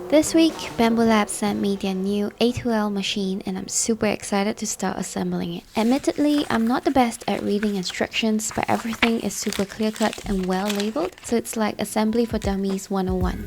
This week, Bamboo Labs sent me their new A2L machine and I'm super excited to start assembling it. Admittedly, I'm not the best at reading instructions, but everything is super clear-cut and well labeled, so it's like Assembly for Dummies 101.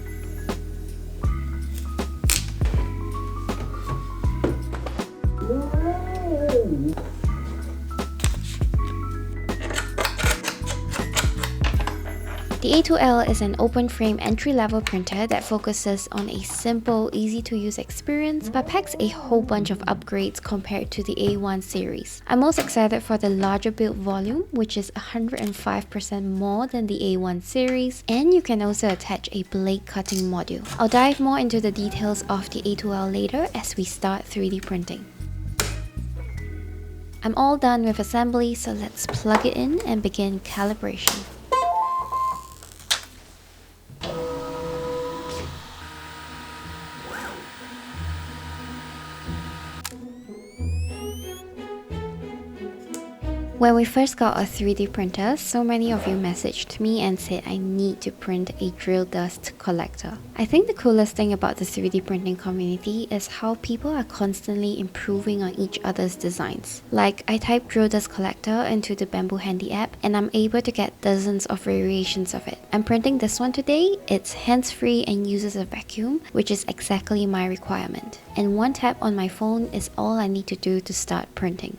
The A2L is an open-frame entry-level printer that focuses on a simple, easy-to-use experience but packs a whole bunch of upgrades compared to the A1 series. I'm most excited for the larger build volume, which is 105% more than the A1 series, and you can also attach a blade cutting module. I'll dive more into the details of the A2L later as we start 3D printing. I'm all done with assembly, so let's plug it in and begin calibration. When we first got a 3D printer, so many of you messaged me and said I need to print a drill dust collector. I think the coolest thing about the 3D printing community is how people are constantly improving on each other's designs. Like, I typed drill dust collector into the Bamboo Handy app and I'm able to get dozens of variations of it. I'm printing this one today. It's hands-free and uses a vacuum, which is exactly my requirement. And one tap on my phone is all I need to do to start printing.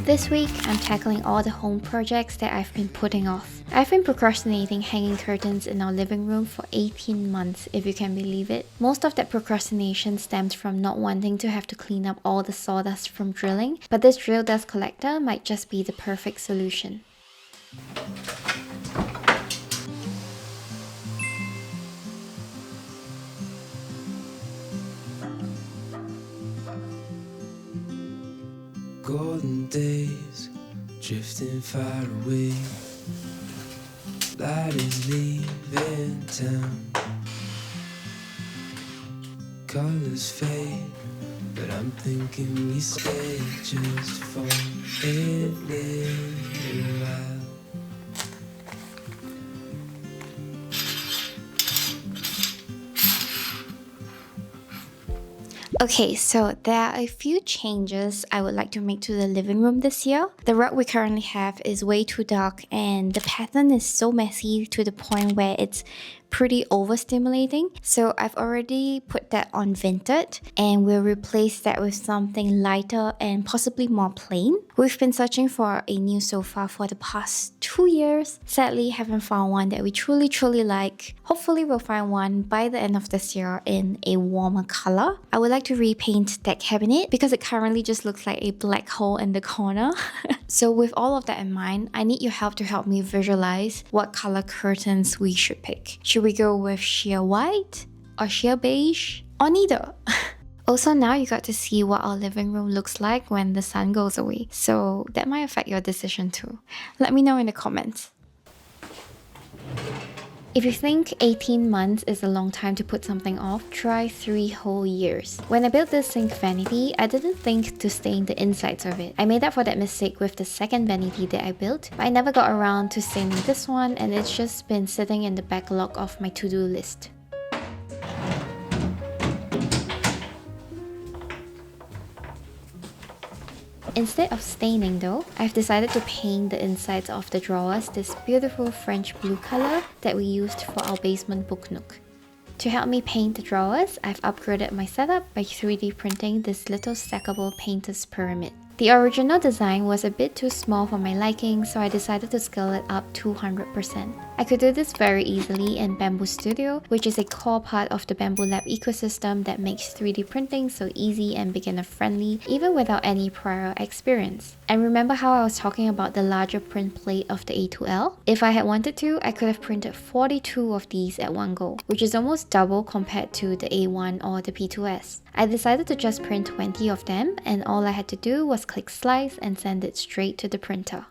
This week, I'm tackling all the home projects that I've been putting off. I've been procrastinating hanging curtains in our living room for 18 months, if you can believe it. Most of that procrastination stemmed from not wanting to have to clean up all the sawdust from drilling, but this drill dust collector might just be the perfect solution. Golden days drifting far away. Light is leaving town. Colors fade, but I'm thinking we stay just for a little while. Okay, so there are a few changes I would like to make to the living room this year. The rug we currently have is way too dark and the pattern is so messy to the point where it's pretty overstimulating. So I've already put that on Vinted and we'll replace that with something lighter and possibly more plain. We've been searching for a new sofa for the past 2 years. Sadly, haven't found one that we truly like. Hopefully we'll find one by the end of this year in a warmer color. I would like to repaint that cabinet because it currently just looks like a black hole in the corner. So with all of that in mind, I need your help to help me visualize what color curtains we should pick. Should we go with sheer white or sheer beige or neither? Also, now you got to see what our living room looks like when the sun goes away, so that might affect your decision too. Let me know in the comments. If you think 18 months is a long time to put something off, try 3 whole years. When I built this sink Vanity, I didn't think to stain the insides of it. I made up for that mistake with the second Vanity that I built, but I never got around to staining this one and it's just been sitting in the backlog of my to-do list. Instead of staining though, I've decided to paint the insides of the drawers this beautiful French blue color that we used for our basement book nook. To help me paint the drawers, I've upgraded my setup by 3D printing this little stackable painter's pyramid. The original design was a bit too small for my liking, so I decided to scale it up 200%. I could do this very easily in Bamboo Studio, which is a core part of the Bamboo Lab ecosystem that makes 3D printing so easy and beginner-friendly, even without any prior experience. And remember how I was talking about the larger print plate of the A2L? If I had wanted to, I could have printed 42 of these at one go, which is almost double compared to the A1 or the P2S. I decided to just print 20 of them, and all I had to do was click slice and send it straight to the printer.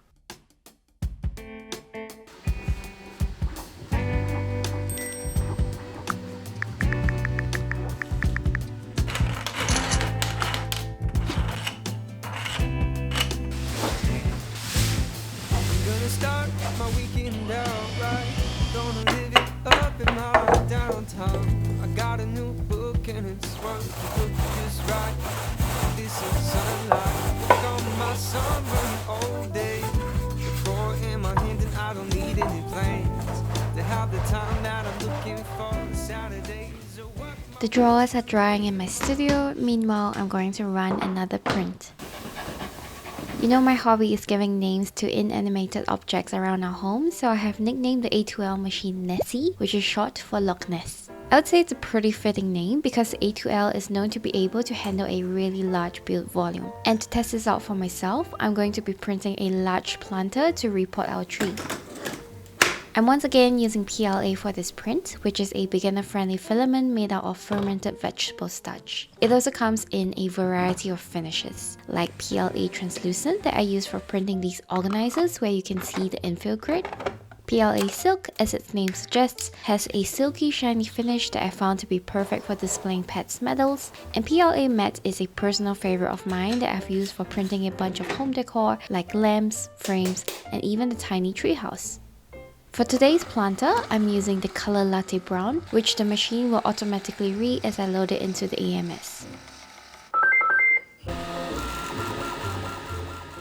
Start my weekend out right. Gonna live it up in my downtown. I got a new book and it's worth the book just right. This is sunlight on my sunburn all day. Decor in my hand and I don't need any plans to have the time that I'm looking for. Saturdays or what? The drawers are drying in my studio. Meanwhile, I'm going to run another print. You know, my hobby is giving names to inanimated objects around our home, so I have nicknamed the A2L machine Nessie, which is short for Loch Ness. I would say it's a pretty fitting name because the A2L is known to be able to handle a really large build volume. And to test this out for myself, I'm going to be printing a large planter to repot our tree. I'm once again using PLA for this print, which is a beginner-friendly filament made out of fermented vegetable starch. It also comes in a variety of finishes, like PLA translucent that I use for printing these organizers where you can see the infill grid. PLA Silk, as its name suggests, has a silky shiny finish that I found to be perfect for displaying pets' medals. And PLA Matte is a personal favorite of mine that I've used for printing a bunch of home decor like lamps, frames, and even the tiny treehouse. For today's planter, I'm using the color Latte Brown, which the machine will automatically read as I load it into the AMS.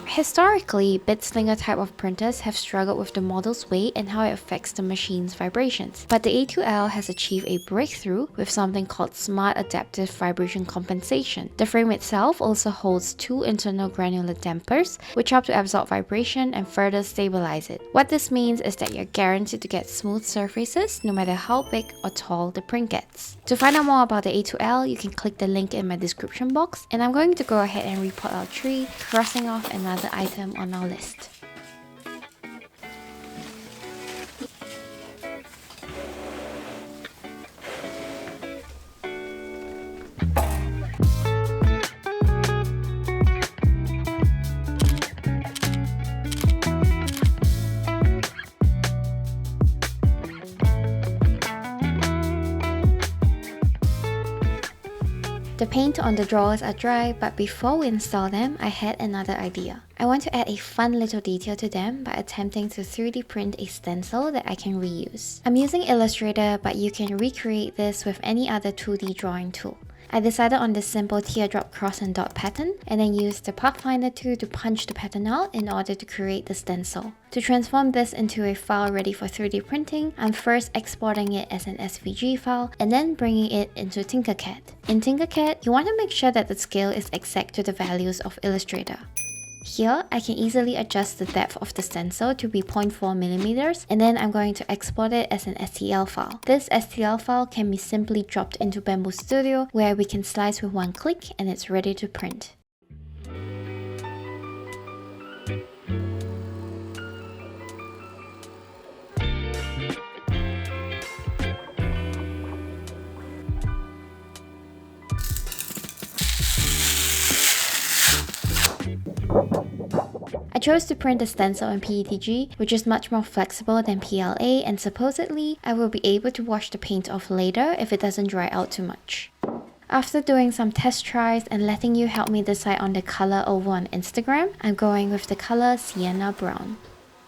Historically, bed slinger type of printers have struggled with the model's weight and how it affects the machine's vibrations. But the A2L has achieved a breakthrough with something called Smart Adaptive Vibration Compensation. The frame itself also holds two internal granular dampers, which help to absorb vibration and further stabilize it. What this means is that you're guaranteed to get smooth surfaces no matter how big or tall the print gets. To find out more about the A2L, you can click the link in my description box, and I'm going to go ahead and repot our tree, crossing off another item on our list. The paint on the drawers are dry, but before we install them, I had another idea. I want to add a fun little detail to them by attempting to 3D print a stencil that I can reuse. I'm using Illustrator, but you can recreate this with any other 2D drawing tool. I decided on this simple teardrop cross and dot pattern, and then used the Pathfinder tool to punch the pattern out in order to create the stencil. To transform this into a file ready for 3D printing, I'm first exporting it as an SVG file and then bringing it into Tinkercad. In Tinkercad, you want to make sure that the scale is exact to the values of Illustrator. Here, I can easily adjust the depth of the stencil to be 0.4mm, and then I'm going to export it as an STL file. This STL file can be simply dropped into Bamboo Studio, where we can slice with one click and it's ready to print. I chose to print the stencil in PETG, which is much more flexible than PLA, and supposedly, I will be able to wash the paint off later if it doesn't dry out too much. After doing some test tries and letting you help me decide on the color over on Instagram, I'm going with the color Sienna Brown.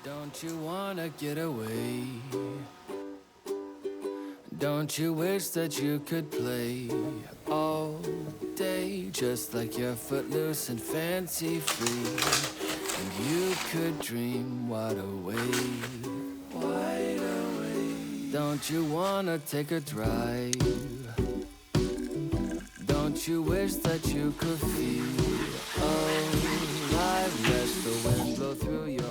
Don't you wanna get away? Don't you wish that you could play all day, just like you're footloose and fancy free, and you could dream wide awake, wide awake. Don't you wanna take a drive? Don't you wish that you could feel alive?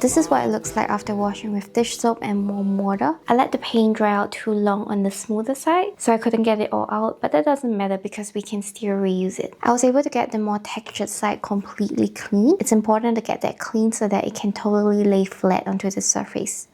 This is what it looks like after washing with dish soap and warm water. I let the paint dry out too long on the smoother side, so I couldn't get it all out, but that doesn't matter because we can still reuse it. I was able to get the more textured side completely clean. It's important to get that clean so that it can totally lay flat onto the surface.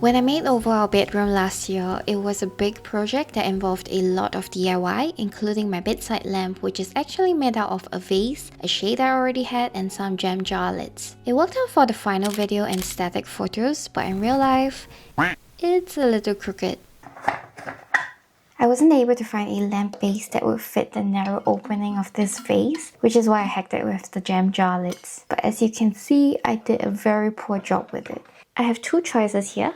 When I made over our bedroom last year, it was a big project that involved a lot of DIY, including my bedside lamp, which is actually made out of a vase, a shade I already had, and some gem jar lids. It worked out for the final video and static photos, but in real life, it's a little crooked. I wasn't able to find a lamp base that would fit the narrow opening of this vase, which is why I hacked it with the gem jar lids. But as you can see, I did a very poor job with it. I have two choices here.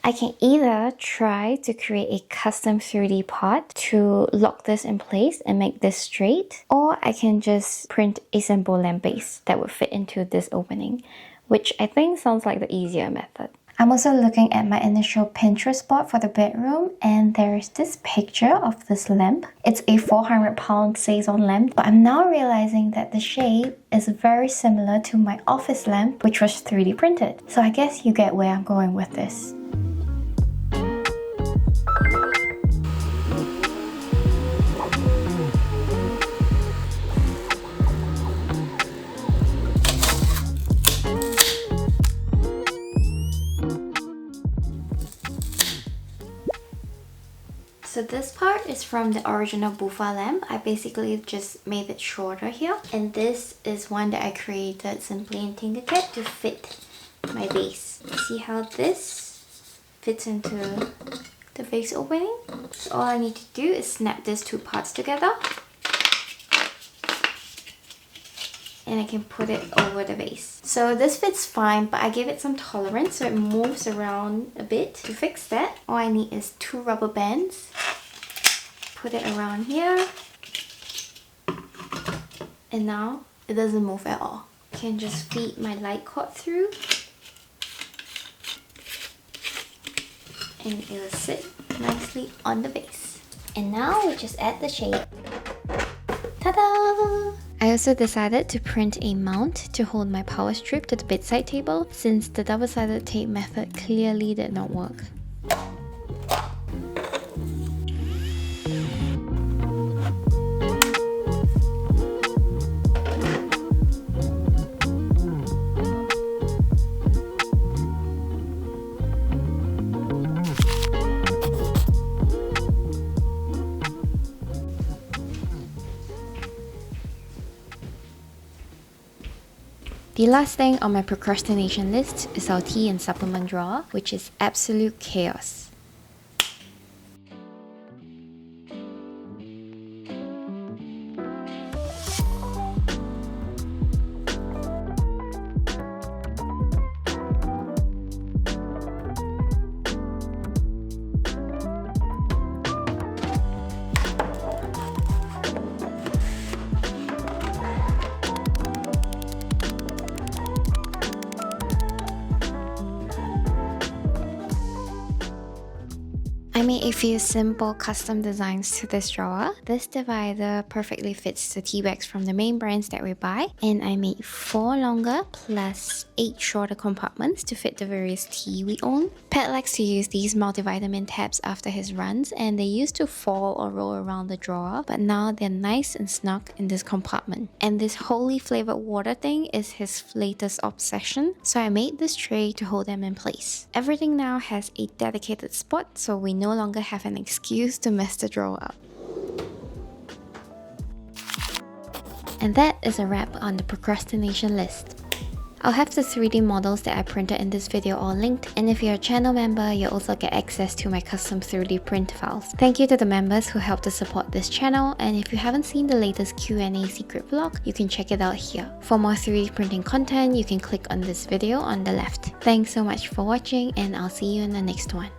I can either try to create a custom 3D pot to lock this in place and make this straight, or I can just print a simple lamp base that would fit into this opening, which I think sounds like the easier method. I'm also looking at my initial Pinterest board for the bedroom, and there is this picture of this lamp. It's a 400-pound Saison lamp, but I'm now realizing that the shape is very similar to my office lamp, which was 3D printed. So I guess you get where I'm going with this. So this part is from the original Bufa lamp. I basically just made it shorter here. And this is one that I created simply in Tinkercad to fit my vase. See how this fits into the vase opening? So all I need to do is snap these two parts together. And I can put it over the vase. So this fits fine, but I gave it some tolerance so it moves around a bit. To fix that, all I need is 2 rubber bands. Put it around here. And now it doesn't move at all. I can just feed my light cord through. And it will sit nicely on the vase. And now we just add the shade. Ta-da! I also decided to print a mount to hold my power strip to the bedside table since the double-sided tape method clearly did not work. The last thing on my procrastination list is our tea and supplement drawer, which is absolute chaos. I made a few simple custom designs to this drawer. This divider perfectly fits the tea bags from the main brands that we buy, and I made 4 longer plus 8 shorter compartments to fit the various tea we own. Pat likes to use these multivitamin tabs after his runs, and they used to fall or roll around the drawer, but now they're nice and snug in this compartment. And this holy flavored water thing is his latest obsession, so I made this tray to hold them in place. Everything now has a dedicated spot, so we no longer have an excuse to mess the drawer up. And that is a wrap on the procrastination list. I'll have the 3D models that I printed in this video all linked, and if you're a channel member, you'll also get access to my custom 3D print files. Thank you to the members who helped to support this channel, and if you haven't seen the latest Q&A secret vlog, you can check it out here. For more 3D printing content, you can click on this video on the left. Thanks so much for watching, and I'll see you in the next one.